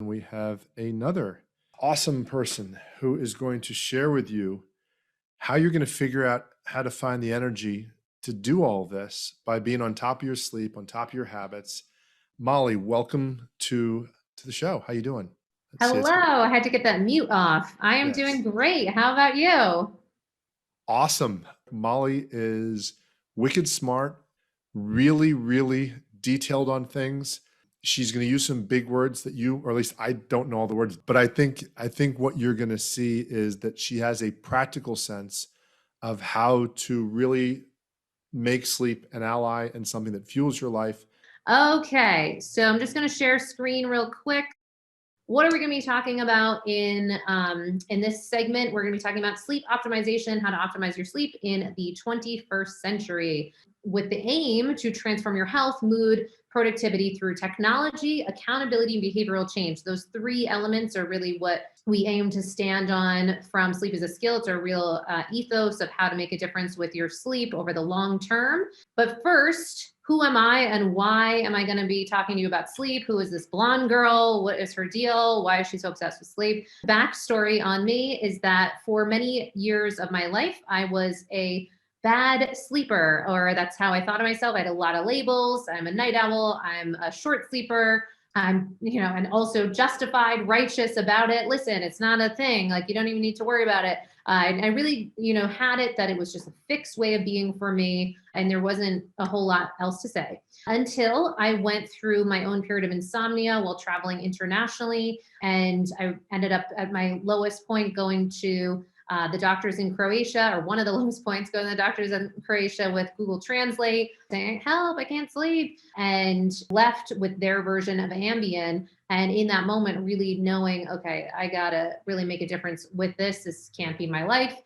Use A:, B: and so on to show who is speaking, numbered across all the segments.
A: We have another awesome person who is going to share with you how you're going to figure out how to find the energy to do all this by being on top of your sleep, on top of your habits. Mollie, welcome to the show. How you doing? Let's see.
B: Hello, I had to get that mute off. I am doing
A: Yes.
B: great. How about you?
A: Awesome. Mollie is wicked smart, really, really detailed on things. She's going to use some big words that you, or at least I don't know all the words, but I think what you're going to see is that she has a practical sense of how to really make sleep an ally and something that fuels your life.
B: Okay, so I'm just going to share screen real quick. What are we going to be talking about in this segment? We're going to be talking about sleep optimization, how to optimize your sleep in the 21st century, with the aim to transform your health, mood, productivity through technology, accountability, and behavioral change. Those three elements are really what we aim to stand on from Sleep as a Skill. It's our real ethos of how to make a difference with your sleep over the long term. But first, who am I and why am I going to be talking to you about sleep? Who is this blonde girl? What is her deal? Why is she so obsessed with sleep? Backstory on me is that for many years of my life, I was a bad sleeper, or that's how I thought of myself. I had a lot of labels. I'm a night owl. I'm a short sleeper. I'm, and also justified, righteous about it. Listen, it's not a thing. Like, you don't even need to worry about it. I really, had it that it was just a fixed way of being for me. And there wasn't a whole lot else to say until I went through my own period of insomnia while traveling internationally. And I ended up at my lowest point going to the doctors in Croatia, or one of the lowest points, going to the doctors in Croatia with Google Translate, saying, help, I can't sleep, and left with their version of Ambien. And in that moment, really knowing, okay, I gotta really make a difference with this. This can't be my life.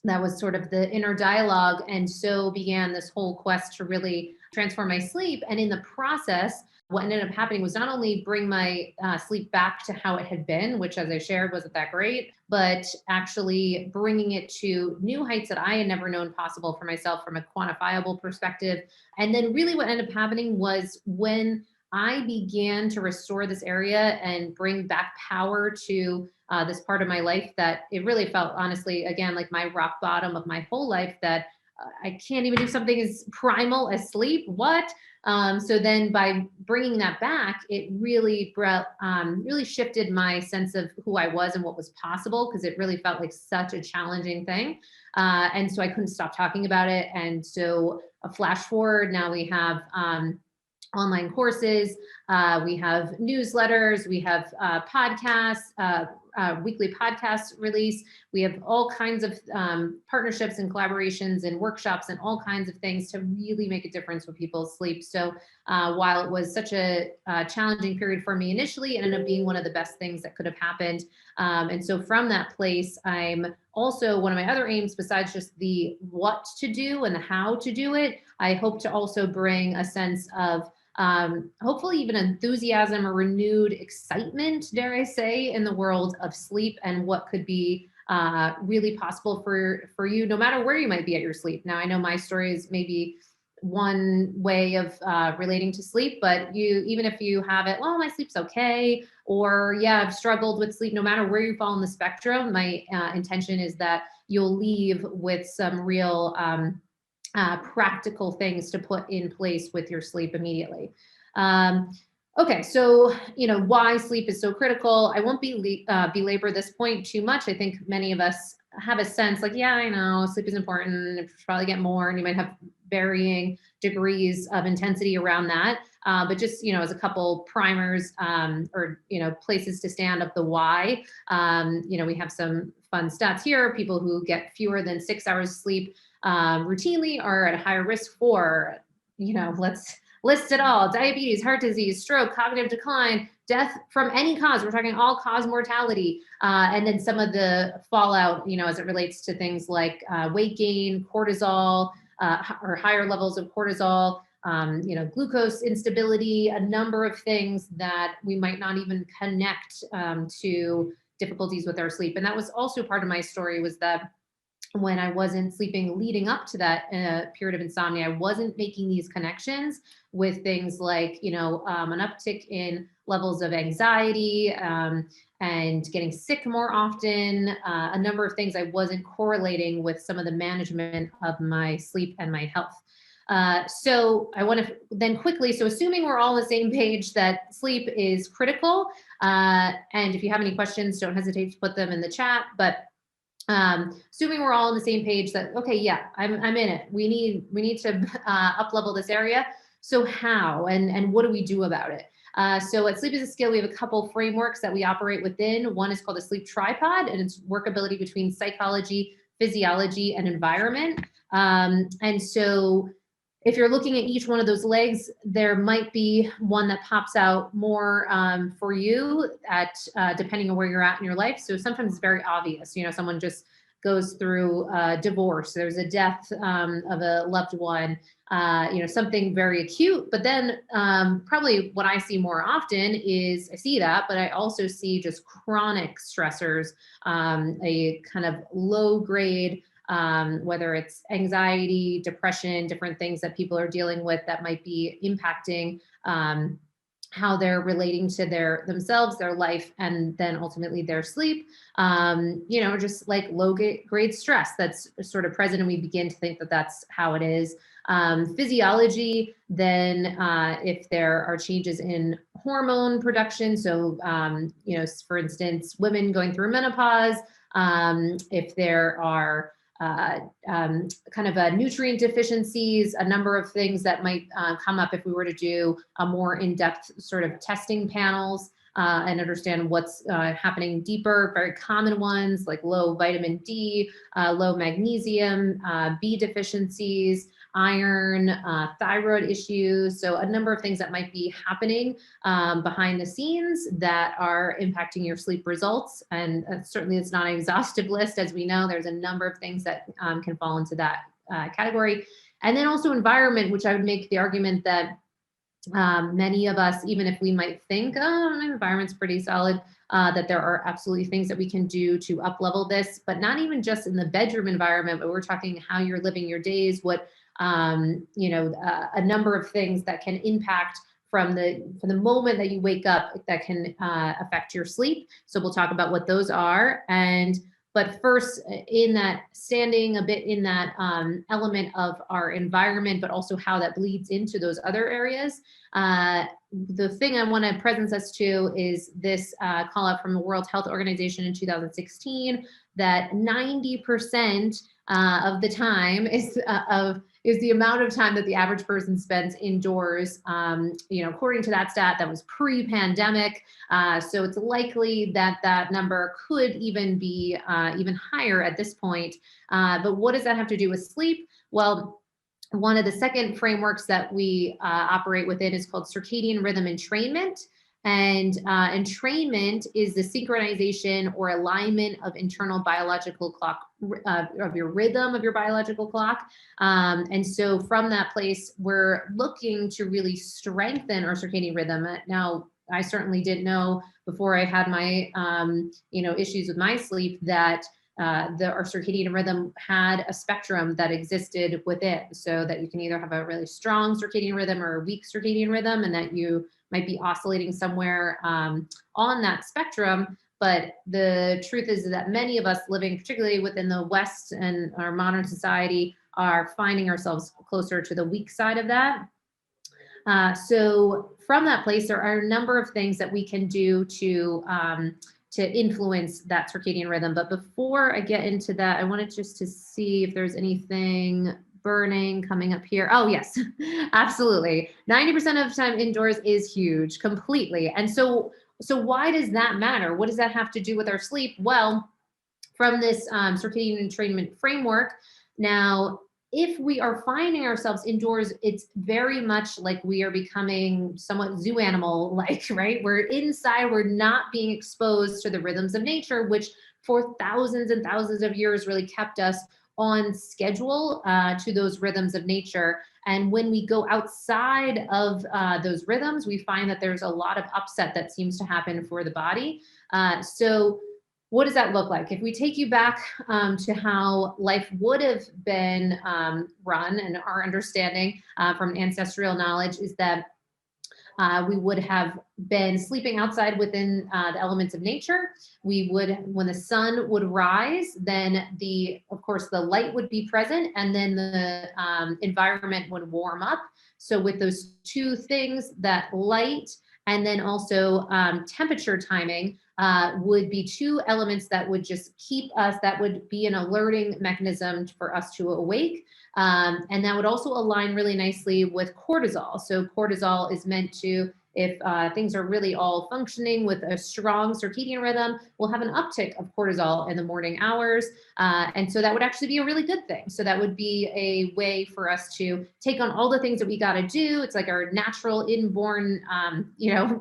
B: That was sort of the inner dialogue. And so began this whole quest to really transform my sleep. And in the process, what ended up happening was not only bring my sleep back to how it had been, which, as I shared, wasn't that great, but actually bringing it to new heights that I had never known possible for myself from a quantifiable perspective. And then really what ended up happening was when I began to restore this area and bring back power to this part of my life, that it really felt, honestly, again, like my rock bottom of my whole life, that I can't even do something as primal as sleep. What? So then by bringing that back, it really brought, really shifted my sense of who I was and what was possible, because it really felt like such a challenging thing. And so I couldn't stop talking about it. And so a flash forward, now we have online courses, we have newsletters, we have podcasts, weekly podcast release. We have all kinds of partnerships and collaborations and workshops and all kinds of things to really make a difference with people's sleep. So while it was such a challenging period for me initially, it ended up being one of the best things that could have happened. And so from that place, I'm also, one of my other aims, besides just the what to do and the how to do it, I hope to also bring a sense of hopefully even enthusiasm or renewed excitement, dare I say, in the world of sleep and what could be really possible for you, no matter where you might be at your sleep. Now, I know my story is maybe one way of relating to sleep, but even if you have it, well, my sleep's okay, or yeah, I've struggled with sleep, no matter where you fall on the spectrum, my intention is that you'll leave with some real practical things to put in place with your sleep immediately. Okay, so why sleep is so critical. I won't belabor this point too much. I think many of us have a sense like, yeah, I know sleep is important. You should probably get more, and you might have varying degrees of intensity around that. But just as a couple primers, or places to stand up the why. We have some fun stats here. People who get fewer than 6 hours sleep routinely are at a higher risk for, let's list it all: diabetes, heart disease, stroke, cognitive decline, death from any cause. We're talking all cause mortality. And then some of the fallout, as it relates to things like weight gain, cortisol, or higher levels of cortisol, glucose instability, a number of things that we might not even connect to difficulties with our sleep. And that was also part of my story, was that when I wasn't sleeping leading up to that period of insomnia, I wasn't making these connections with things like, an uptick in levels of anxiety, and getting sick more often, a number of things I wasn't correlating with some of the management of my sleep and my health. So I want to then quickly, so assuming we're all on the same page that sleep is critical, and if you have any questions, don't hesitate to put them in the chat. But assuming we're all on the same page that, okay, yeah, I'm in it. We need to up level this area. So how and what do we do about it? So at Sleep is a Skill, we have a couple frameworks that we operate within. One is called the sleep tripod, and it's workability between psychology, physiology, and environment. And so if you're looking at each one of those legs, there might be one that pops out more for you at depending on where you're at in your life. So sometimes it's very obvious. Someone just goes through divorce. There's a death of a loved one. Something very acute. But then probably what I see more often is I see that, but I also see just chronic stressors, a kind of low grade, whether it's anxiety, depression, different things that people are dealing with that might be impacting how they're relating to themselves, their life, and then ultimately their sleep. Just like low grade stress that's sort of present, and we begin to think that that's how it is. Physiology, then if there are changes in hormone production, so for instance, women going through menopause, if there are kind of nutrient deficiencies, a number of things that might come up if we were to do a more in-depth sort of testing panels and understand what's happening deeper. Very common ones like low vitamin D, low magnesium, B deficiencies, iron, thyroid issues. So a number of things that might be happening behind the scenes that are impacting your sleep results. And certainly it's not an exhaustive list. As we know, there's a number of things that can fall into that category. And then also environment, which I would make the argument that many of us, even if we might think, oh, my environment's pretty solid, that there are absolutely things that we can do to up level this, but not even just in the bedroom environment, but we're talking how you're living your days, what a number of things that can impact from the moment that you wake up that can affect your sleep. So we'll talk about what those are. But first, in that standing a bit in that element of our environment, but also how that bleeds into those other areas. The thing I want to presence us to is this call out from the World Health Organization in 2016 that 90% of the time is the amount of time that the average person spends indoors. According to that stat, that was pre-pandemic. So it's likely that that number could even be even higher at this point. But what does that have to do with sleep? Well, one of the second frameworks that we operate within is called Circadian Rhythm Entrainment. And entrainment is the synchronization or alignment of internal biological clock, of your rhythm of your biological clock. And so from that place, we're looking to really strengthen our circadian rhythm. Now, I certainly didn't know before I had my, issues with my sleep that our circadian rhythm had a spectrum that existed within, so that you can either have a really strong circadian rhythm or a weak circadian rhythm, and that you might be oscillating somewhere on that spectrum. But the truth is that many of us living, particularly within the West and our modern society, are finding ourselves closer to the weak side of that. So from that place, there are a number of things that we can do to influence that circadian rhythm. But before I get into that, I wanted just to see if there's anything burning coming up here. Oh, yes, absolutely. 90% of the time indoors is huge, completely. And so why does that matter? What does that have to do with our sleep? Well, from this circadian entrainment framework, now, if we are finding ourselves indoors, it's very much like we are becoming somewhat zoo animal like, right? We're inside, we're not being exposed to the rhythms of nature, which for thousands and thousands of years really kept us on schedule to those rhythms of nature. And when we go outside of those rhythms, we find that there's a lot of upset that seems to happen for the body. So what does that look like? If we take you back to how life would have been run, and our understanding from ancestral knowledge is that we would have been sleeping outside within the elements of nature. We would, when the sun would rise, then of course, the light would be present, and then the environment would warm up. So with those two things, that light and then also temperature timing would be two elements that would just keep us, that would be an alerting mechanism for us to awake. And that would also align really nicely with cortisol. So cortisol is meant to, if things are really all functioning with a strong circadian rhythm, we'll have an uptick of cortisol in the morning hours. And so that would actually be a really good thing. So that would be a way for us to take on all the things that we got to do. It's like our natural inborn,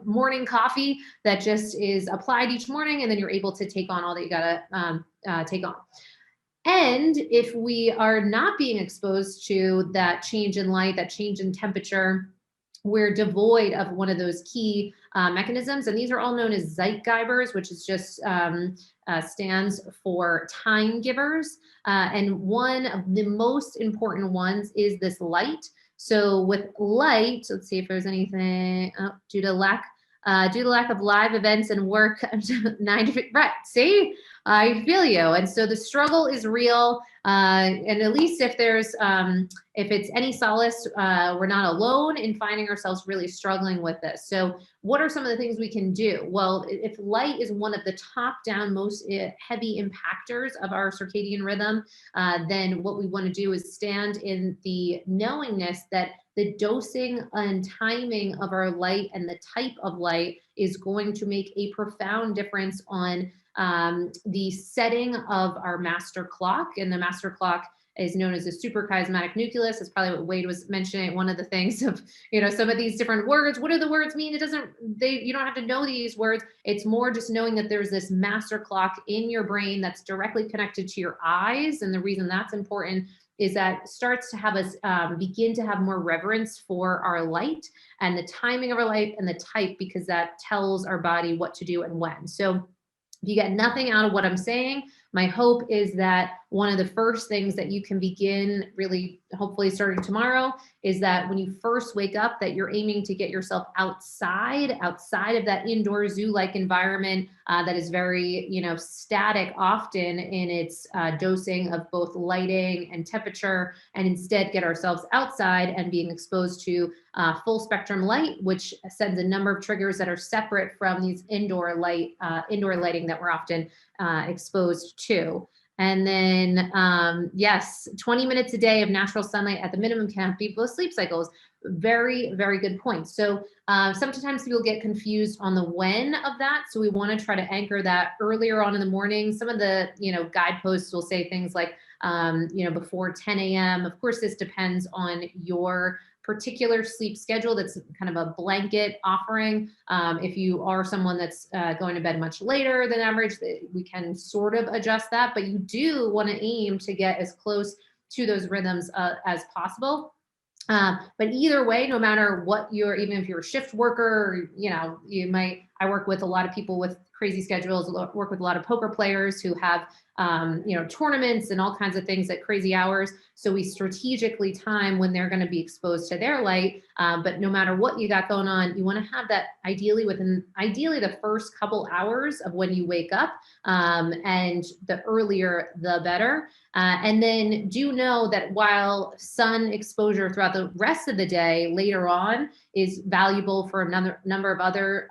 B: morning coffee that just is applied each morning. And then you're able to take on all that you got to take on. And if we are not being exposed to that change in light, that change in temperature, we're devoid of one of those key mechanisms. And these are all known as zeitgebers, which is just stands for time givers. And one of the most important ones is this light. So with light, let's see if there's anything due to lack of live events and work, right? See, I feel you. And so the struggle is real. And at least if there's, if it's any solace, we're not alone in finding ourselves really struggling with this. So what are some of the things we can do? Well, if light is one of the top down most heavy impactors of our circadian rhythm, then what we want to do is stand in the knowingness that the dosing and timing of our light and the type of light is going to make a profound difference on the setting of our master clock. And the master clock is known as the suprachiasmatic nucleus. That's probably what Wade was mentioning. One of the things of, some of these different words. What do the words mean? You don't have to know these words. It's more just knowing that there's this master clock in your brain that's directly connected to your eyes. And the reason that's important is that starts to have us begin to have more reverence for our light and the timing of our light and the type, because that tells our body what to do and when. So if you get nothing out of what I'm saying, my hope is that one of the first things that you can begin really, hopefully starting tomorrow, is that when you first wake up, that you're aiming to get yourself outside of that indoor zoo-like environment that is very, static often in its dosing of both lighting and temperature, and instead get ourselves outside and being exposed to full spectrum light, which sends a number of triggers that are separate from these indoor lighting that we're often exposed to. And then, yes, 20 minutes a day of natural sunlight at the minimum can help people with sleep cycles. Very, very good point. So sometimes people get confused on the when of that. So we want to try to anchor that earlier on in the morning. Some of the, guideposts will say things like, before 10 a.m. Of course, this depends on your particular sleep schedule. That's kind of a blanket offering. If you are someone that's going to bed much later than average, we can sort of adjust that, but you do want to aim to get as close to those rhythms as possible. But either way, no matter what even if you're a shift worker, I work with a lot of people with crazy schedules, work with a lot of poker players who have, tournaments and all kinds of things at crazy hours. So we strategically time when they're going to be exposed to their light. But no matter what you got going on, you want to have that ideally the first couple hours of when you wake up, and the earlier, the better. And then do know that while sun exposure throughout the rest of the day later on is valuable for a number of other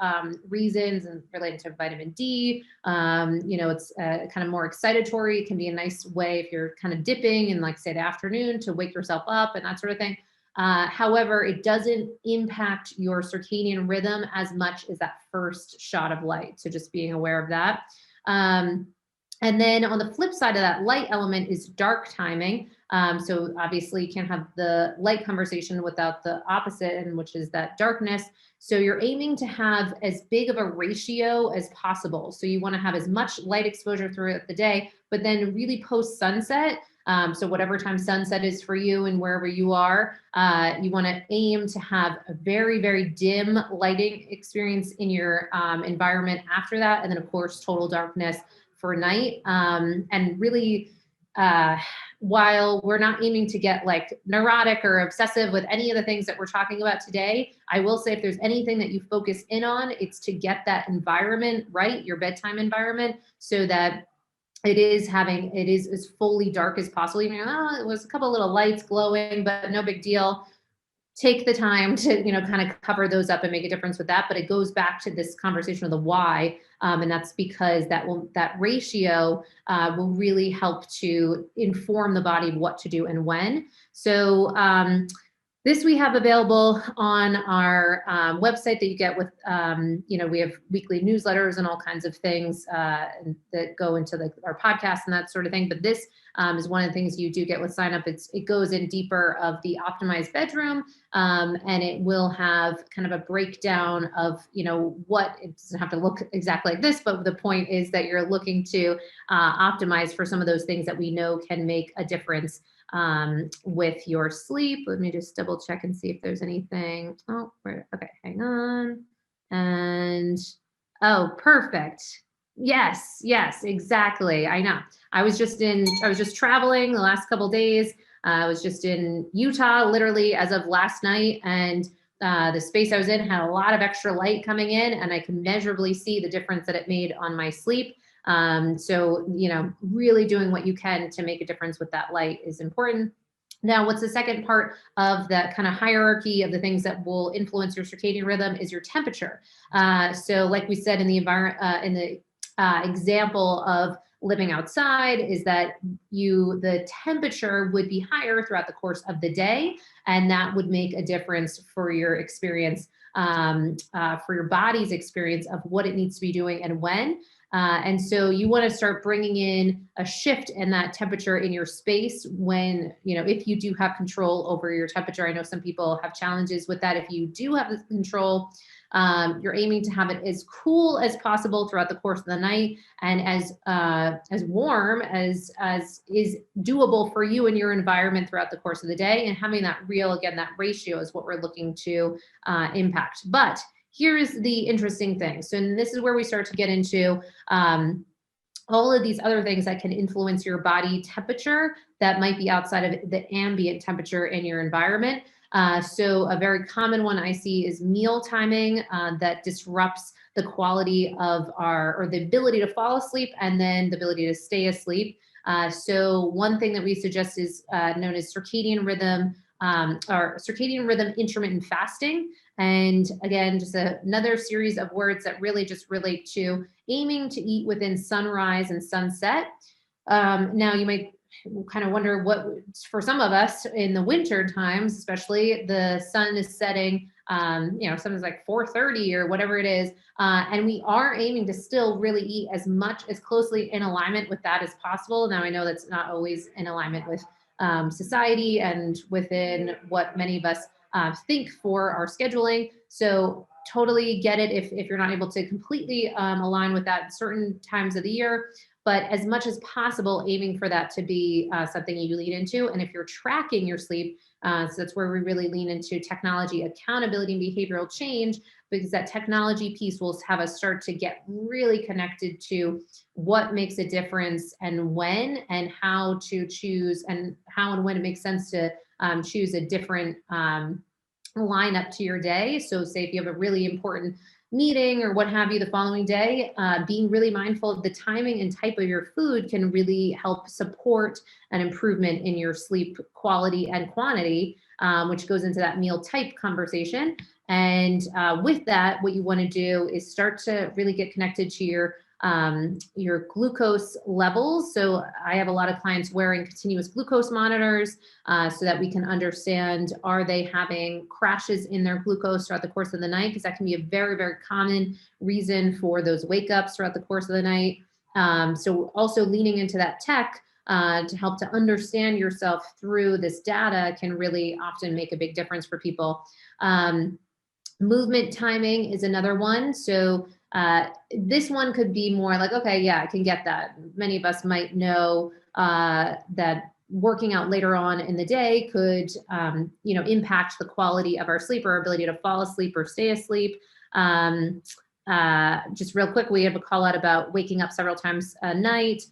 B: reasons and related to vitamin D, it's kind of more excitatory. It can be a nice way if you're kind of dipping in, like, say, the afternoon to wake yourself up and that sort of thing. However, it doesn't impact your circadian rhythm as much as that first shot of light. So just being aware of that. And then on the flip side of that light element is dark timing. So obviously you can't have the light conversation without the opposite, and which is that darkness. So you're aiming to have as big of a ratio as possible. So you want to have as much light exposure throughout the day, but then really post sunset. So whatever time sunset is for you and wherever you are, you want to aim to have a very, very dim lighting experience in your environment after that. And then of course, total darkness for night. And really, while we're not aiming to get like neurotic or obsessive with any of the things that we're talking about today, I will say if there's anything that you focus in on, it's to get that environment right, your bedtime environment, so that it is as fully dark as possible. You know, oh, it was a couple little lights glowing, but no big deal. Take the time to, kind of cover those up and make a difference with that. But it goes back to this conversation of the why. And that's because that ratio will really help to inform the body what to do and when. So this we have available on our website that you get with, we have weekly newsletters and all kinds of things that go into our podcast and that sort of thing. But this is one of the things you do get with sign up. It goes in deeper of the optimized bedroom, and it will have kind of a breakdown of, what it doesn't have to look exactly like this, but the point is that you're looking to optimize for some of those things that we know can make a difference with your sleep. Let me just double check and see if there's anything. Oh, okay, hang on. And perfect. Yes, exactly. I know. I was just traveling the last couple days. I was just in Utah, literally as of last night, and the space I was in had a lot of extra light coming in, and I could measurably see the difference that it made on my sleep. So, really doing what you can to make a difference with that light is important. Now, what's the second part of that kind of hierarchy of the things that will influence your circadian rhythm is your temperature. So like we said in the example of living outside, is that the temperature would be higher throughout the course of the day, and that would make a difference for your experience, for your body's experience of what it needs to be doing and when. And so you want to start bringing in a shift in that temperature in your space when, if you do have control over your temperature. I know some people have challenges with that. If you do have the control, you're aiming to have it as cool as possible throughout the course of the night, and as warm as is doable for you and your environment throughout the course of the day. And having that that ratio is what we're looking to impact. But here's the interesting thing. So this is where we start to get into all of these other things that can influence your body temperature that might be outside of the ambient temperature in your environment. So a very common one I see is meal timing that disrupts the quality of the ability to fall asleep and then the ability to stay asleep. So one thing that we suggest is known as circadian rhythm or circadian rhythm intermittent fasting. And again, just another series of words that really just relate to aiming to eat within sunrise and sunset. Now you might kind of wonder what, for some of us in the winter times, especially, the sun is setting, something's like 4:30 or whatever it is. And we are aiming to still really eat as closely in alignment with that as possible. Now I know that's not always in alignment with society and within what many of us think for our scheduling. So totally get it if you're not able to completely align with that certain times of the year, but as much as possible, aiming for that to be something you lean into. And if you're tracking your sleep, so that's where we really lean into technology, accountability, and behavioral change, because that technology piece will have us start to get really connected to what makes a difference and when, and how to choose, and how and when it makes sense to choose a different lineup to your day. So say if you have a really important meeting or what have you the following day, being really mindful of the timing and type of your food can really help support an improvement in your sleep quality and quantity, which goes into that meal type conversation. And with that, what you want to do is start to really get connected to your glucose levels. So I have a lot of clients wearing continuous glucose monitors so that we can understand, are they having crashes in their glucose throughout the course of the night? Because that can be a very, very common reason for those wake ups throughout the course of the night. So also leaning into that tech to help to understand yourself through this data can really often make a big difference for people. Movement timing is another one. So this one could be more like, okay, yeah, I can get that. Many of us might know that working out later on in the day could, impact the quality of our sleep, or ability to fall asleep or stay asleep. just real quick, we have a call out about waking up several times a night,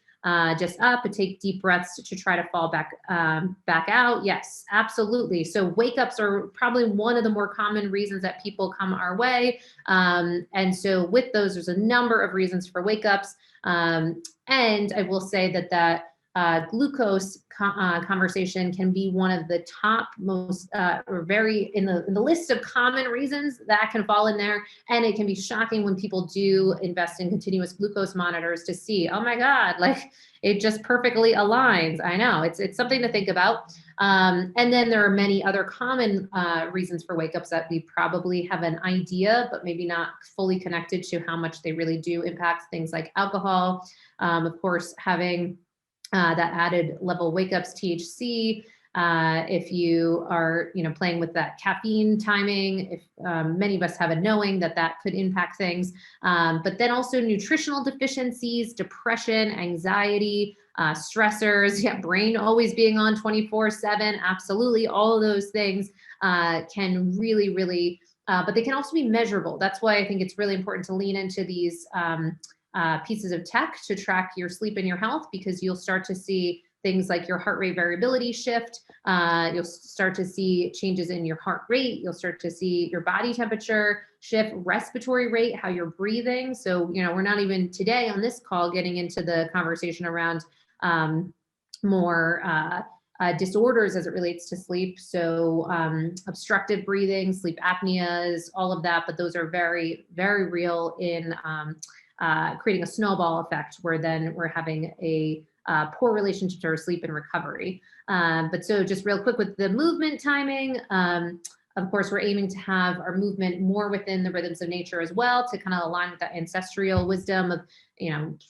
B: just up and take deep breaths to try to fall back out. Yes, absolutely. So wake ups are probably one of the more common reasons that people come our way. And so with those, there's a number of reasons for wake ups. And I will say that glucose conversation can be one of the top most or very in the list of common reasons that can fall in there. And it can be shocking when people do invest in continuous glucose monitors to see, oh my God, like it just perfectly aligns. I know it's something to think about. And then there are many other common reasons for wake ups that we probably have an idea, but maybe not fully connected to how much they really do impact things like alcohol. Of course, having that added level wake ups, THC. If you are, playing with that caffeine timing, if many of us have a knowing that could impact things, but then also nutritional deficiencies, depression, anxiety, stressors, brain always being on 24/7. Absolutely, all of those things can really, really, but they can also be measurable. That's why I think it's really important to lean into these pieces of tech to track your sleep and your health, because you'll start to see things like your heart rate variability shift. You'll start to see changes in your heart rate. You'll start to see your body temperature shift, respiratory rate, how you're breathing. So, we're not even today on this call getting into the conversation around more disorders as it relates to sleep. So obstructive breathing, sleep apneas, all of that. But those are very, very real in creating a snowball effect where then we're having a poor relationship to our sleep and recovery. But so just real quick with the movement timing, of course, we're aiming to have our movement more within the rhythms of nature as well, to kind of align with that ancestral wisdom of,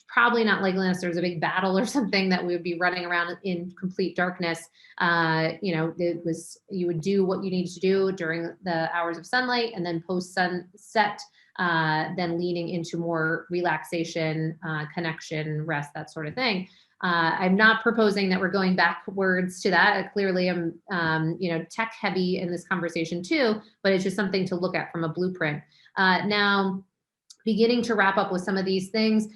B: probably not likely unless there's a big battle or something that we would be running around in complete darkness. You would do what you need to do during the hours of sunlight, and then post sunset, then leaning into more relaxation, connection, rest, that sort of thing. I'm not proposing that we're going backwards to that. Clearly, I'm, tech heavy in this conversation too, but it's just something to look at from a blueprint. Now, beginning to wrap up with some of these things,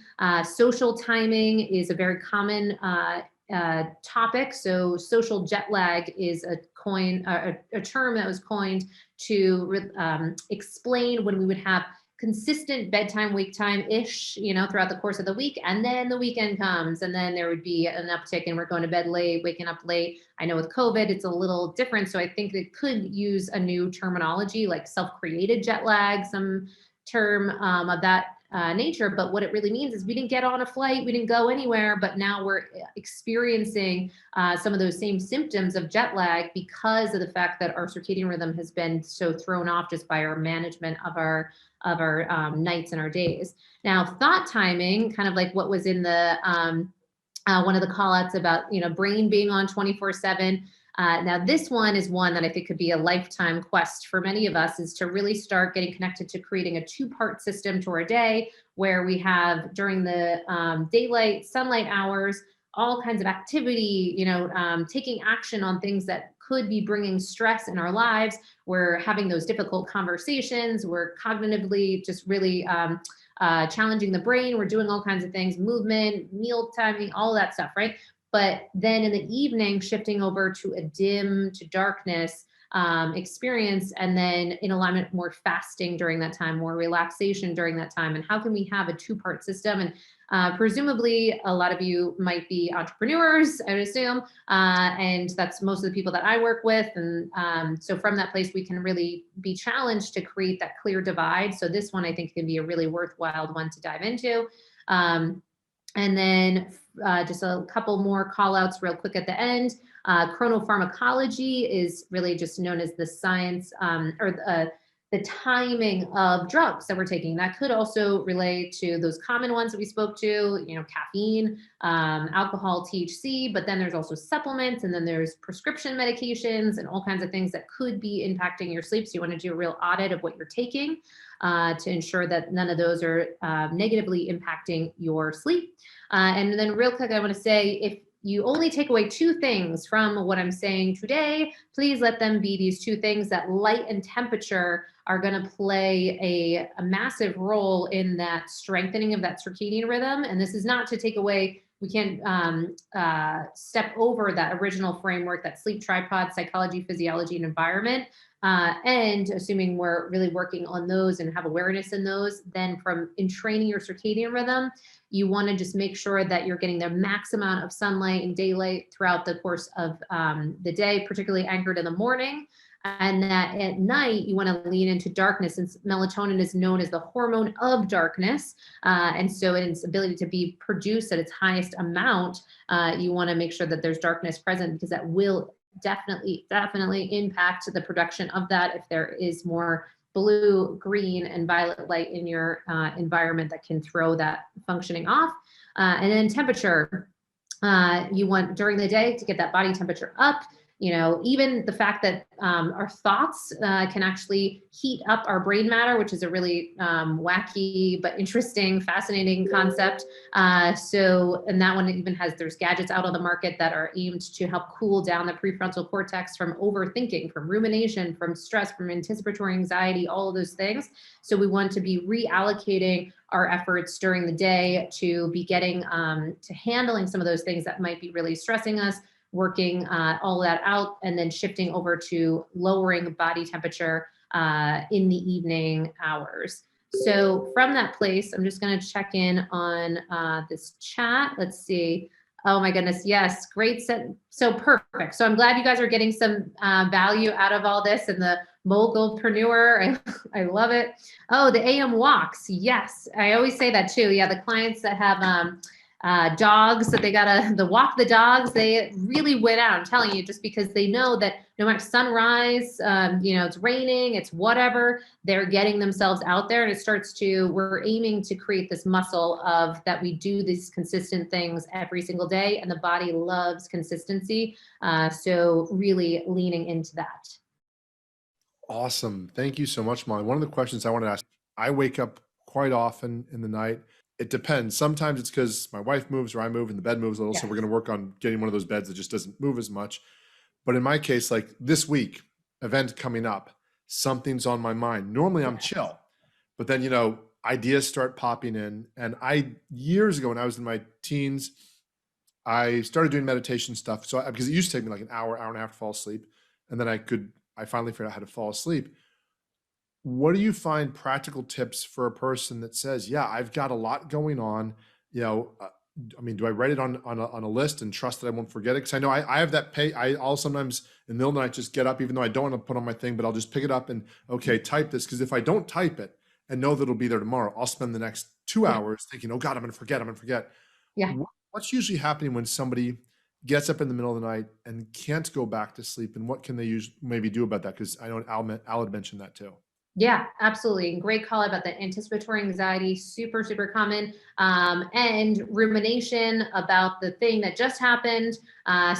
B: social timing is a very common topic. So social jet lag is a term that was coined to explain when we would have consistent bedtime, wake time-ish, throughout the course of the week. And then the weekend comes, and then there would be an uptick and we're going to bed late, waking up late. I know with COVID, it's a little different. So I think it could use a new terminology like self-created jet lag, some term of that nature. But what it really means is we didn't get on a flight, we didn't go anywhere, but now we're experiencing some of those same symptoms of jet lag because of the fact that our circadian rhythm has been so thrown off just by our management of our nights and our days. Now, thought timing, kind of like what was in the one of the call outs about, brain being on 24/7. Now, this one is one that I think could be a lifetime quest for many of us, is to really start getting connected to creating a 2-part system to our day, where we have during the daylight, sunlight hours, all kinds of activity, taking action on things that could be bringing stress in our lives. We're having those difficult conversations. We're cognitively just really challenging the brain. We're doing all kinds of things, movement, meal timing, all that stuff, right? But then in the evening, shifting over to a dim to darkness experience, and then in alignment, more fasting during that time, more relaxation during that time. And how can we have a 2-part system? And presumably a lot of you might be entrepreneurs, I would assume, and that's most of the people that I work with. And so from that place, we can really be challenged to create that clear divide. So this one, I think, can be a really worthwhile one to dive into. And then just a couple more call outs real quick at the end. Chronopharmacology is really just known as the science or the timing of drugs that we're taking. That could also relate to those common ones that we spoke to, caffeine, alcohol, THC, but then there's also supplements, and then there's prescription medications and all kinds of things that could be impacting your sleep. So you want to do a real audit of what you're taking to ensure that none of those are negatively impacting your sleep. And then real quick, I want to say, if you only take away 2 things from what I'm saying today, please let them be these 2 things, that light and temperature are going to play a massive role in that strengthening of that circadian rhythm. And this is not to take away, we can't step over that original framework, that sleep tripod, psychology, physiology, and environment. And assuming we're really working on those and have awareness in those, then from entraining your circadian rhythm, you want to just make sure that you're getting the max amount of sunlight and daylight throughout the course of the day, particularly anchored in the morning. And that at night, you want to lean into darkness, since melatonin is known as the hormone of darkness. And so in its ability to be produced at its highest amount, you want to make sure that there's darkness present, because that will definitely impact the production of that if there is more blue, green, and violet light in your environment that can throw that functioning off. And then temperature, you want during the day to get that body temperature up. You know, even the fact that our thoughts can actually heat up our brain matter, which is a really wacky but interesting, fascinating concept. And that one even there's gadgets out on the market that are aimed to help cool down the prefrontal cortex from overthinking, from rumination, from stress, from anticipatory anxiety, all of those things. So we want to be reallocating our efforts during the day to be getting to handling some of those things that might be really stressing us, working all that out, and then shifting over to lowering body temperature in the evening hours. So from that place, I'm just going to check in on this chat. Let's see. Oh my goodness. Yes. Great set. So perfect. So I'm glad you guys are getting some value out of all this, and the mogulpreneur. I love it. Oh, the AM walks. Yes. I always say that too. Yeah. The clients that have dogs that they gotta walk the dogs, they really win out. I'm telling you, just because they know that no matter sunrise, it's raining, it's whatever, they're getting themselves out there, and we're aiming to create this muscle of that we do these consistent things every single day, and the body loves consistency. So really leaning into that.
A: Awesome. Thank you so much, Molly. One of the questions I want to ask, I wake up quite often in the night. It depends. Sometimes it's because my wife moves or I move and the bed moves a little.
B: Yes.
A: So we're going to work on getting one of those beds that just doesn't move as much. But in my case, like this week, event coming up, something's on my mind. Normally I'm chill, but then, ideas start popping in. And years ago when I was in my teens, I started doing meditation stuff. So because it used to take me like an hour and a half to fall asleep. And then I finally figured out how to fall asleep. What do you find practical tips for a person that says, yeah, I've got a lot going on, do I write it on a list and trust that I won't forget it? Because I know I have that I'll sometimes in the middle of the night just get up, even though I don't want to put on my thing, but I'll just pick it up and, okay, type this. Because if I don't type it and know that it'll be there tomorrow, I'll spend the next 2 hours thinking, oh God, I'm going to forget.
B: Yeah.
A: What's usually happening when somebody gets up in the middle of the night and can't go back to sleep? And what can they maybe do about that? Because I know Al had mentioned that too.
B: Yeah, absolutely. Great call about the anticipatory anxiety, super, super common, and rumination about the thing that just happened.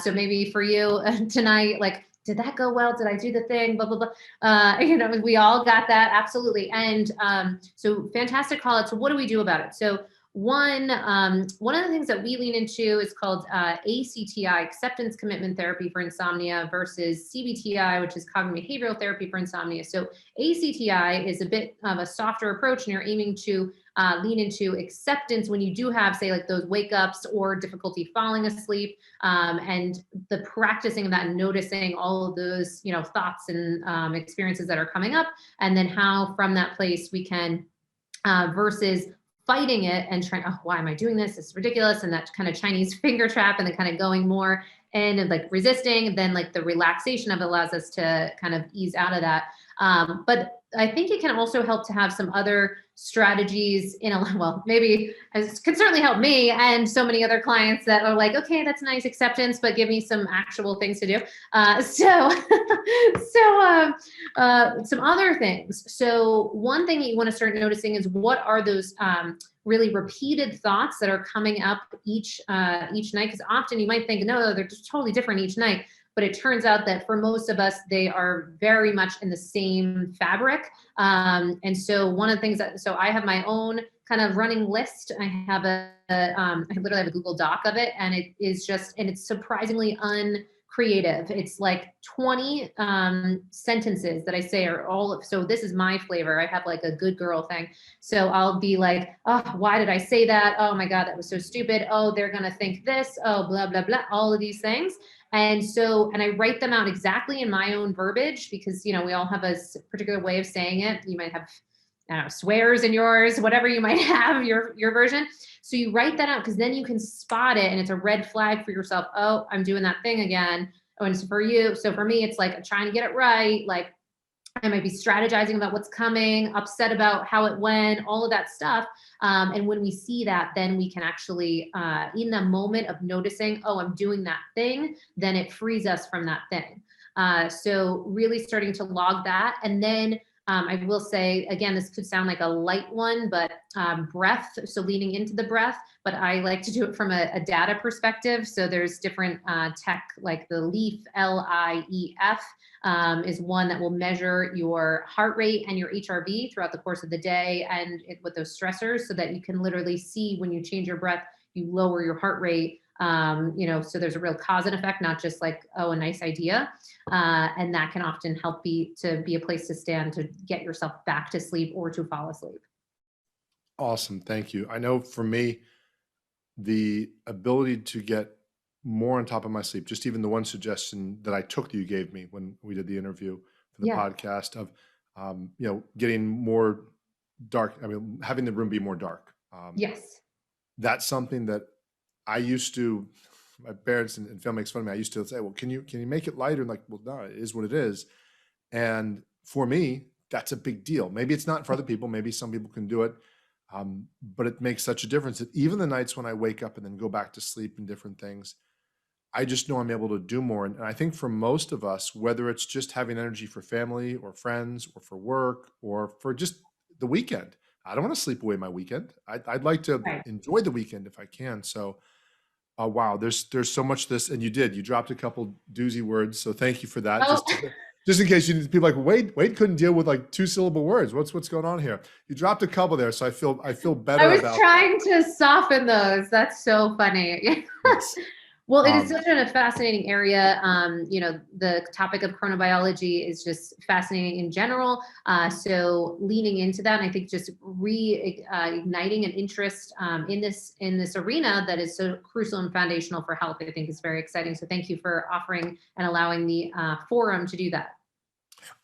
B: So maybe for you tonight, like, did that go well? Did I do the thing? Blah, blah, blah. We all got that. Absolutely. And so fantastic call out. So what do we do about it? So one of the things that we lean into is called ACTI, acceptance commitment therapy for insomnia, versus CBTI, which is cognitive behavioral therapy for insomnia. So ACTI is a bit of a softer approach, and you're aiming to lean into acceptance when you do have, say, like those wake ups or difficulty falling asleep, and the practicing of that and noticing all of those, thoughts and experiences that are coming up, and then how from that place we can versus fighting it and trying, oh, why am I doing this? It's ridiculous. And that kind of Chinese finger trap, and then kind of going more and like resisting, then like the relaxation of it allows us to kind of ease out of that. But I think it can also help to have some other strategies maybe it can certainly help me and so many other clients that are like, okay, that's nice acceptance, but give me some actual things to do. So some other things. So one thing that you want to start noticing is what are those really repeated thoughts that are coming up each night? Because often you might think, no, they're just totally different each night. But it turns out that for most of us, they are very much in the same fabric. And so one of the things so I have my own kind of running list. I have I literally have a Google Doc of it, and it's surprisingly uncreative. It's like 20 sentences that I say are all, so this is my flavor. I have like a good girl thing. So I'll be like, oh, why did I say that? Oh my God, that was so stupid. Oh, they're going to think this. Oh, blah, blah, blah, all of these things. And I write them out exactly in my own verbiage because, we all have a particular way of saying it. You might have, I don't know, swears in yours, whatever you might have, your version. So you write that out because then you can spot it and it's a red flag for yourself. Oh, I'm doing that thing again. Oh, and it's for you. So for me, it's like trying to get it right. Like I might be strategizing about what's coming, upset about how it went, all of that stuff. And when we see that, then we can actually, in the moment of noticing, oh, I'm doing that thing, then it frees us from that thing. So really starting to log that. And then I will say, again, this could sound like a light one, but breath, so leaning into the breath, but I like to do it from a data perspective. So there's different tech, like the LEAF, LIEF, is one that will measure your heart rate and your HRV throughout the course of the day and with those stressors so that you can literally see when you change your breath, you lower your heart rate. So there's a real cause and effect, not just like, oh, a nice idea. And that can often help to be a place to stand to get yourself back to sleep or to fall asleep.
A: Awesome. Thank you. I know for me, the ability to get more on top of my sleep, just even the one suggestion that I took that you gave me when we did the interview for the
B: Yeah.
A: podcast of, getting more dark. I mean, having the room be more dark.
B: Yes.
A: That's something that I used to, my parents and family makes fun of me. I used to say, well, can you make it lighter? And like, well, no, it is what it is. And for me, that's a big deal. Maybe it's not for other people. Maybe some people can do it. But it makes such a difference that even the nights when I wake up and then go back to sleep and different things, I just know I'm able to do more. And I think for most of us, whether it's just having energy for family or friends or for work or for just the weekend, I don't want to sleep away my weekend. I'd like to
B: Right.
A: enjoy the weekend if I can. So, wow, there's so much this, and you dropped a couple doozy words. So thank you for that.
B: Oh,
A: Just in case people like Wade couldn't deal with like 2-syllable words. What's going on here? You dropped a couple there, so I feel
B: I
A: better
B: was
A: about that.
B: trying to soften those. That's so funny.
A: Yes.
B: Well, it is
A: Um,
B: such a fascinating area. The topic of chronobiology is just fascinating in general. So leaning into that, and I think just reigniting an interest in this arena that is so crucial and foundational for health, I think is very exciting. So thank you for offering and allowing the forum to do that.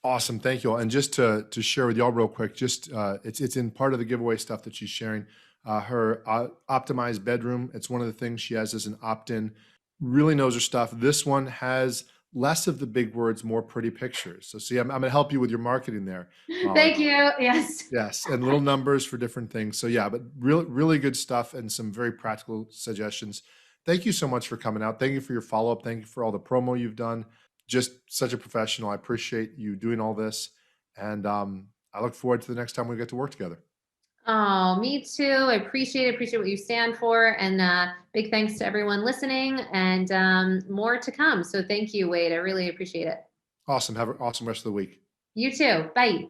A: Awesome. Thank you all. And just to share with y'all real quick, just it's in part of the giveaway stuff that she's sharing. Her optimized bedroom. It's one of the things she has as an opt-in. Really knows her stuff. This one has less of the big words, more pretty pictures. So see, I'm going to help you with your marketing there, Molly.
B: Thank you. Yes.
A: Yes, and little numbers for different things. So yeah, but really good stuff and some very practical suggestions. Thank you so much for coming out. Thank you for your follow-up. Thank you for all the promo you've done. Just such a professional. I appreciate you doing all this. And I look forward to the next time we get to work together.
B: Oh, me too. I appreciate what you stand for. And big thanks to everyone listening and more to come. So thank you, Wade. I really appreciate it.
A: Awesome. Have an awesome rest of the week.
B: You too. Bye.